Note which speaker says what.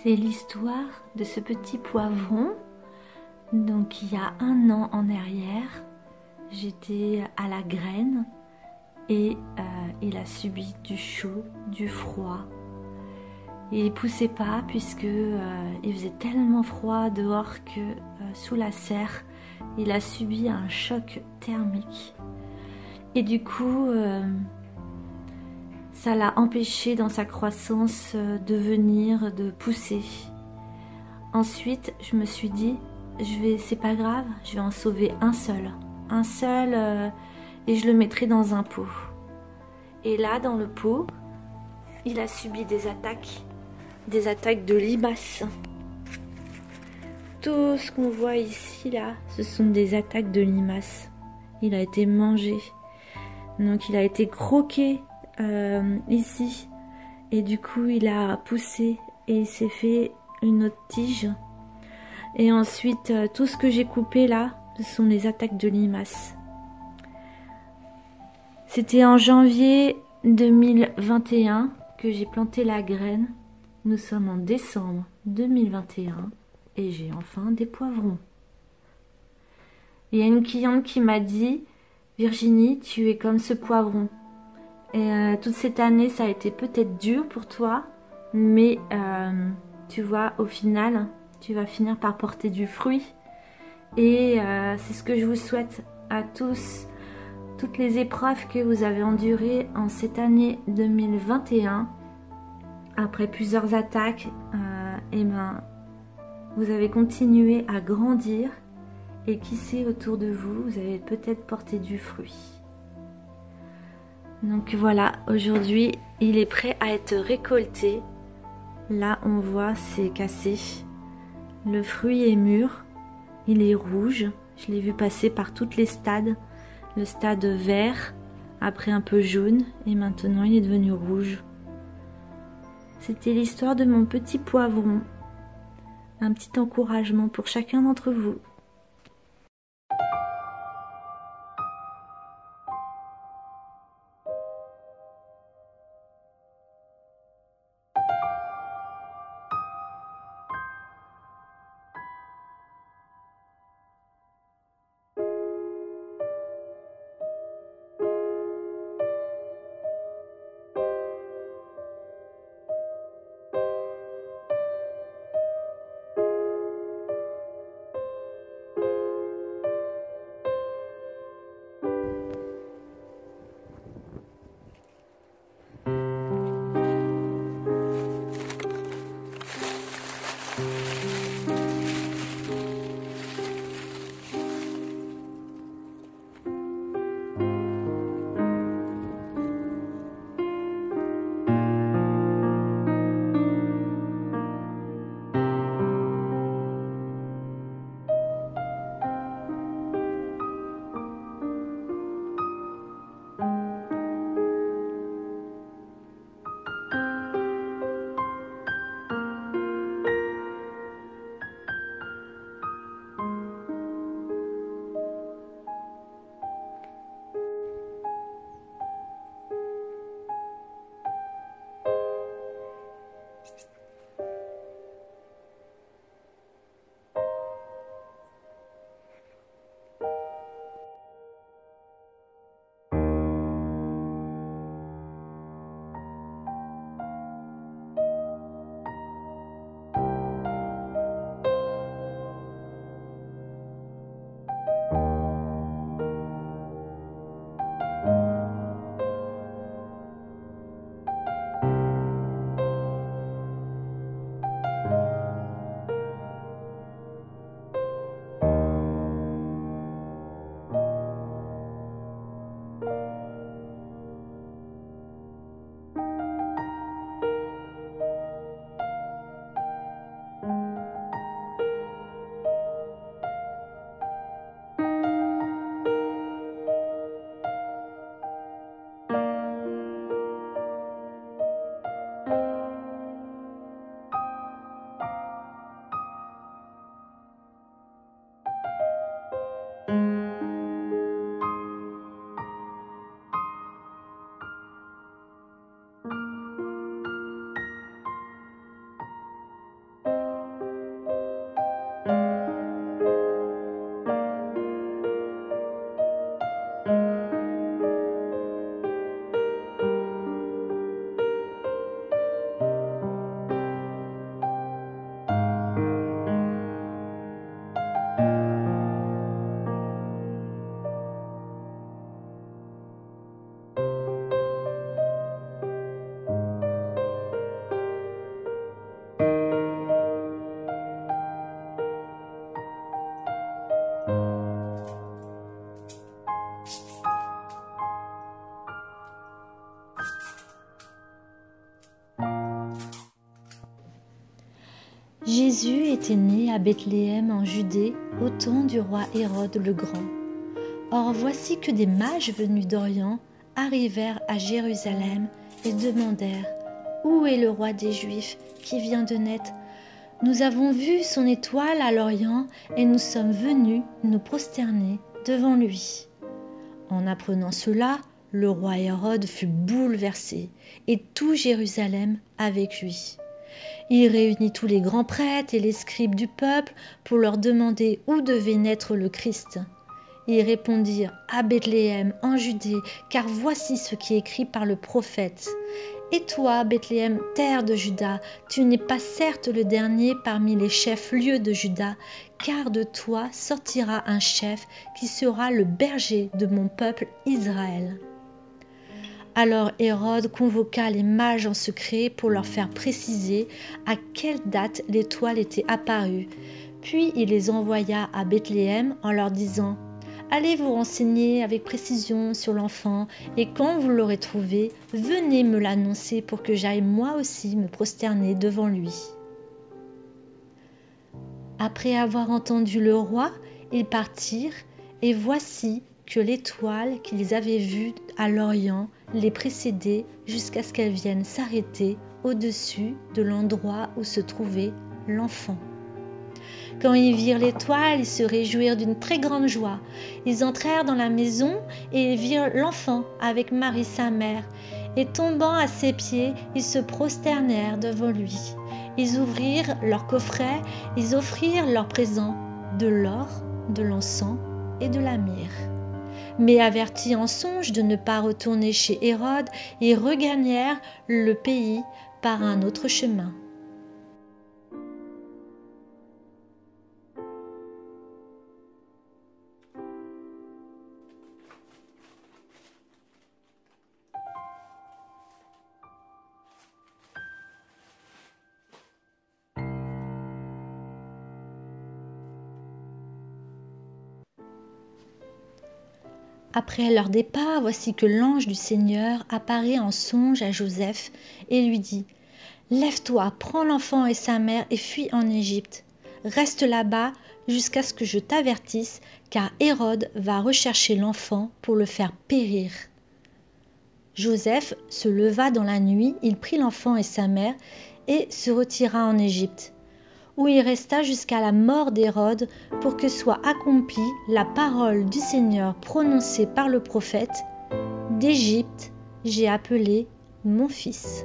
Speaker 1: C'est l'histoire de ce petit poivron. Donc il y a 1 an en arrière, j'étais à la graine et il a subi du chaud, du froid. Il poussait pas puisque il faisait tellement froid dehors que sous la serre, il a subi un choc thermique. Et du coup, ça l'a empêché dans sa croissance de venir, de pousser. Ensuite, je me suis dit, c'est pas grave, je vais en sauver un seul, et je le mettrai dans un pot. Et là, dans le pot, il a subi des attaques de limaces. Tout ce qu'on voit ici, là, ce sont des attaques de limaces. Il a été mangé, donc il a été croqué ici, et du coup, il a poussé et il s'est fait une autre tige. Et ensuite, tout ce que j'ai coupé là, ce sont les attaques de limaces. C'était en janvier 2021 que j'ai planté la graine. Nous sommes en décembre 2021 et j'ai enfin des poivrons. Il y a une cliente qui m'a dit, Virginie, tu es comme ce poivron. Et toute cette année, ça a été peut-être dur pour toi, mais tu vois, au final, tu vas finir par porter du fruit. Et c'est ce que je vous souhaite à tous, toutes les épreuves que vous avez endurées en cette année 2021. Après plusieurs attaques, et ben, vous avez continué à grandir. Et qui sait, autour de vous, vous avez peut-être porté du fruit. Donc voilà, aujourd'hui, il est prêt à être récolté. Là, on voit, c'est cassé. Le fruit est mûr. Il est rouge, je l'ai vu passer par tous les stades. Le stade vert, après un peu jaune, et maintenant il est devenu rouge. C'était l'histoire de mon petit poivron. Un petit encouragement pour chacun d'entre vous. Jésus était né à Bethléem en Judée au temps du roi Hérode le Grand. Or voici que des mages venus d'Orient arrivèrent à Jérusalem et demandèrent « Où est le roi des Juifs qui vient de naître ? Nous avons vu son étoile à l'Orient et nous sommes venus nous prosterner devant lui. » En apprenant cela, le roi Hérode fut bouleversé et tout Jérusalem avec lui. Il réunit tous les grands prêtres et les scribes du peuple pour leur demander où devait naître le Christ. Ils répondirent « À Bethléem, en Judée, car voici ce qui est écrit par le prophète. Et toi, Bethléem, terre de Juda, tu n'es pas certes le dernier parmi les chefs-lieux de Juda, car de toi sortira un chef qui sera le berger de mon peuple Israël. » Alors Hérode convoqua les mages en secret pour leur faire préciser à quelle date l'étoile était apparue. Puis il les envoya à Bethléem en leur disant « Allez vous renseigner avec précision sur l'enfant, et quand vous l'aurez trouvé, venez me l'annoncer pour que j'aille moi aussi me prosterner devant lui. » Après avoir entendu le roi, ils partirent, et voici que l'étoile qu'ils avaient vue à l'Orient les précédait jusqu'à ce qu'elle vienne s'arrêter au-dessus de l'endroit où se trouvait l'enfant. Quand ils virent l'étoile, ils se réjouirent d'une très grande joie. Ils entrèrent dans la maison et ils virent l'enfant avec Marie sa mère. Et tombant à ses pieds, ils se prosternèrent devant lui. Ils ouvrirent leur coffret, ils offrirent leurs présents, de l'or, de l'encens et de la myrrhe. Mais avertis en songe de ne pas retourner chez Hérode, ils regagnèrent le pays par un autre chemin. Après leur départ, voici que l'ange du Seigneur apparaît en songe à Joseph et lui dit « Lève-toi, prends l'enfant et sa mère et fuis en Égypte. Reste là-bas jusqu'à ce que je t'avertisse, car Hérode va rechercher l'enfant pour le faire périr. » Joseph se leva dans la nuit, il prit l'enfant et sa mère et se retira en Égypte, où il resta jusqu'à la mort d'Hérode pour que soit accomplie la parole du Seigneur prononcée par le prophète « D'Égypte, j'ai appelé mon fils ».